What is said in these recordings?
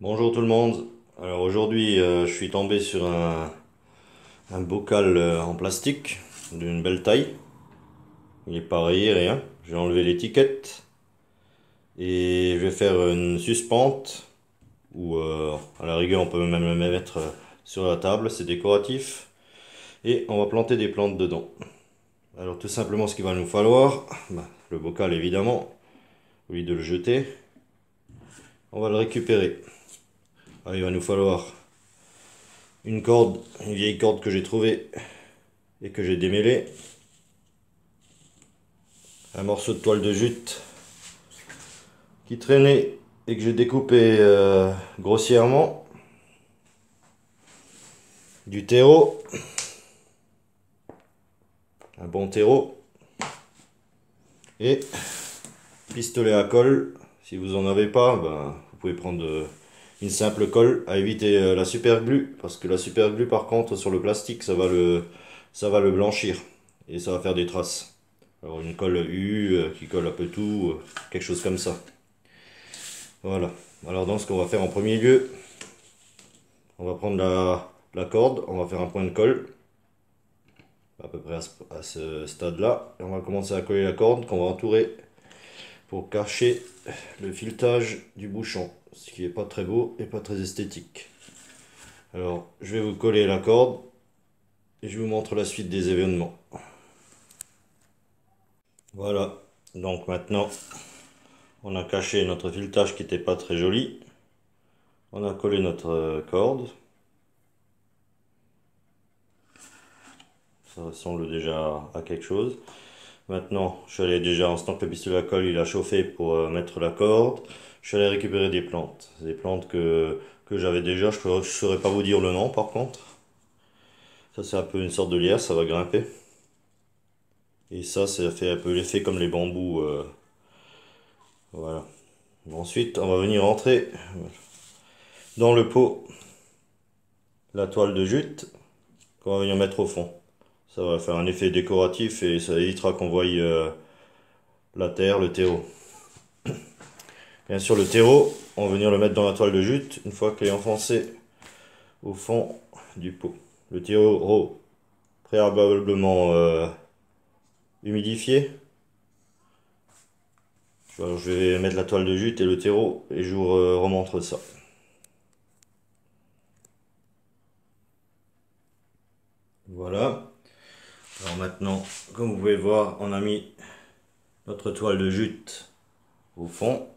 Bonjour tout le monde. Alors aujourd'hui, je suis tombé sur un bocal en plastique d'une belle taille. Il est pas rayé, rien. J'ai enlevé l'étiquette et je vais faire une suspente ou à la rigueur on peut même le mettre sur la table, c'est décoratif. Et on va planter des plantes dedans. Alors tout simplement ce qu'il va nous falloir, le bocal évidemment, au lieu de le jeter, on va le récupérer. Alors, il va nous falloir une corde, une vieille corde que j'ai trouvée et que j'ai démêlé, un morceau de toile de jute qui traînait et que j'ai découpé grossièrement, du terreau, un bon terreau, et pistolet à colle. Si vous en avez pas, vous pouvez prendre une simple colle, à éviter la super glue, parce que la super glue par contre sur le plastique ça va le blanchir et ça va faire des traces. Alors une colle U qui colle un peu tout, quelque chose comme ça. Voilà. Alors donc ce qu'on va faire en premier lieu, on va prendre la corde, on va faire un point de colle, à peu près à ce stade-là. Et on va commencer à coller la corde qu'on va entourer pour cacher le filetage du bouchon, ce qui n'est pas très beau et pas très esthétique. Alors je vais vous coller la corde et je vous montre la suite des événements. Voilà, donc maintenant on a caché notre filetage qui n'était pas très joli. On a collé notre corde. Ça ressemble déjà à quelque chose. Maintenant, je suis allé déjà, en ce temps que le pistolet à colle il a chauffé pour mettre la corde, je suis allé récupérer des plantes. Des plantes que j'avais déjà, je ne saurais pas vous dire le nom par contre. Ça c'est un peu une sorte de lierre, ça va grimper. Et ça fait un peu l'effet comme les bambous. Voilà. Ensuite, on va venir entrer dans le pot la toile de jute qu'on va venir mettre au fond. Ça va faire un effet décoratif et ça évitera qu'on voie la terre, le terreau. Bien sûr, le terreau, on va venir le mettre dans la toile de jute une fois qu'il est enfoncé au fond du pot. Le terreau préalablement humidifié. Alors, je vais mettre la toile de jute et le terreau et je vous remontre ça. Voilà. Alors maintenant, comme vous pouvez voir, on a mis notre toile de jute au fond,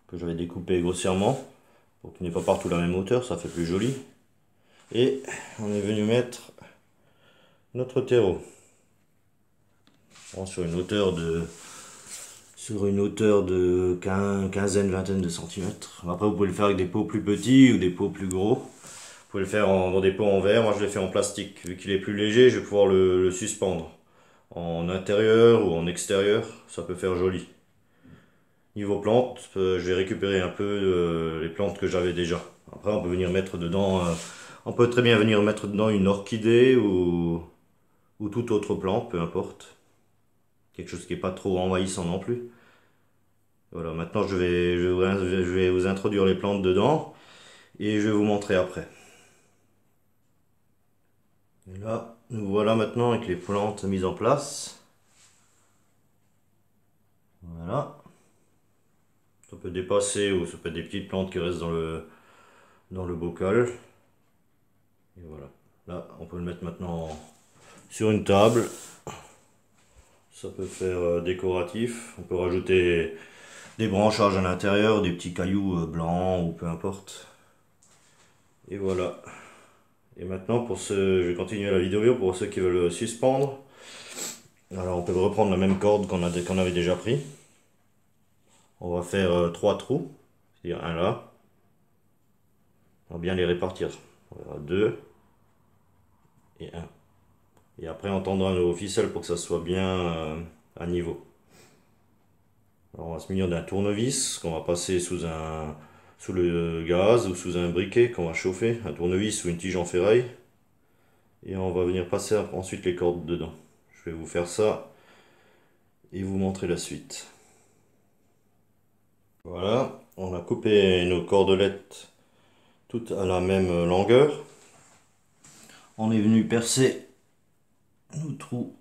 que j'avais découpé grossièrement, pour qu'il n'ait pas partout la même hauteur, ça fait plus joli. Et on est venu mettre notre terreau. Bon, sur une hauteur de quinzaine, vingtaine de centimètres. Après, vous pouvez le faire avec des pots plus petits ou des pots plus gros. Vous pouvez le faire dans des pots en verre. Moi, je l'ai fait en plastique. Vu qu'il est plus léger, je vais pouvoir le suspendre en intérieur ou en extérieur. Ça peut faire joli. Niveau plantes, je vais récupérer un peu les plantes que j'avais déjà. Après, on peut venir mettre dedans, on peut très bien venir mettre dedans une orchidée ou toute autre plante, peu importe. Quelque chose qui n'est pas trop envahissant non plus. Voilà, maintenant je vais vous introduire les plantes dedans et je vais vous montrer après. Et là, nous voilà maintenant avec les plantes mises en place. Voilà. Ça peut dépasser ou ça peut être des petites plantes qui restent dans le bocal. Et voilà. Là, on peut le mettre maintenant sur une table. Ça peut faire décoratif. On peut rajouter des branchages à l'intérieur, des petits cailloux blancs ou peu importe. Et voilà. Et maintenant, je vais continuer la vidéo pour ceux qui veulent suspendre. Alors, on peut reprendre la même corde qu'on avait déjà pris. On va faire 3 trous, c'est-à-dire un là. On va bien les répartir. On va faire 2 et 1. Et après, on tendra nos ficelles pour que ça soit bien à niveau. Alors, on va se munir d'un tournevis qu'on va passer sous le gaz ou sous un briquet qu'on va chauffer, un tournevis ou une tige en ferraille. Et on va venir passer ensuite les cordes dedans. Je vais vous faire ça et vous montrer la suite. Voilà, on a coupé nos cordelettes toutes à la même longueur. On est venu percer nos trous.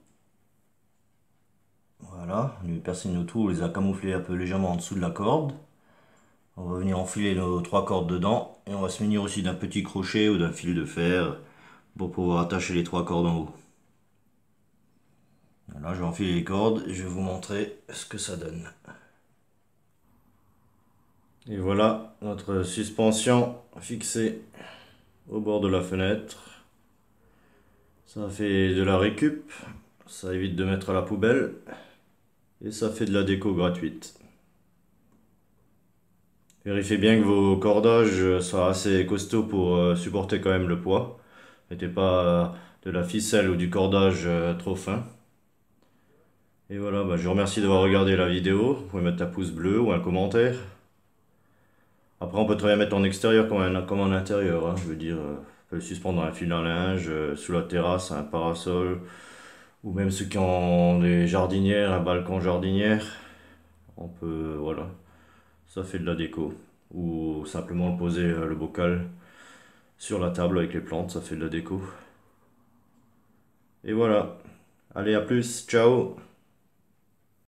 Voilà, on est venu percer nos trous, on les a camouflés un peu légèrement en dessous de la corde. On va venir enfiler nos 3 cordes dedans et on va se munir aussi d'un petit crochet ou d'un fil de fer pour pouvoir attacher les 3 cordes en haut. Là, je vais enfiler les cordes et je vais vous montrer ce que ça donne. Et voilà notre suspension fixée au bord de la fenêtre. Ça fait de la récup, ça évite de mettre à la poubelle et ça fait de la déco gratuite. Vérifiez bien que vos cordages soient assez costauds pour supporter quand même le poids. Mettez pas de la ficelle ou du cordage trop fin. Et voilà, je vous remercie d'avoir regardé la vidéo. Vous pouvez mettre un pouce bleu ou un commentaire. Après, on peut très bien mettre en extérieur comme en intérieur, hein. Je veux dire, on peut le suspendre dans un fil à linge, sous la terrasse, un parasol, ou même ceux qui ont des jardinières, un balcon jardinière. On peut, voilà, ça fait de la déco. Ou simplement poser le bocal sur la table avec les plantes, ça fait de la déco. Et voilà. Allez, à plus, ciao!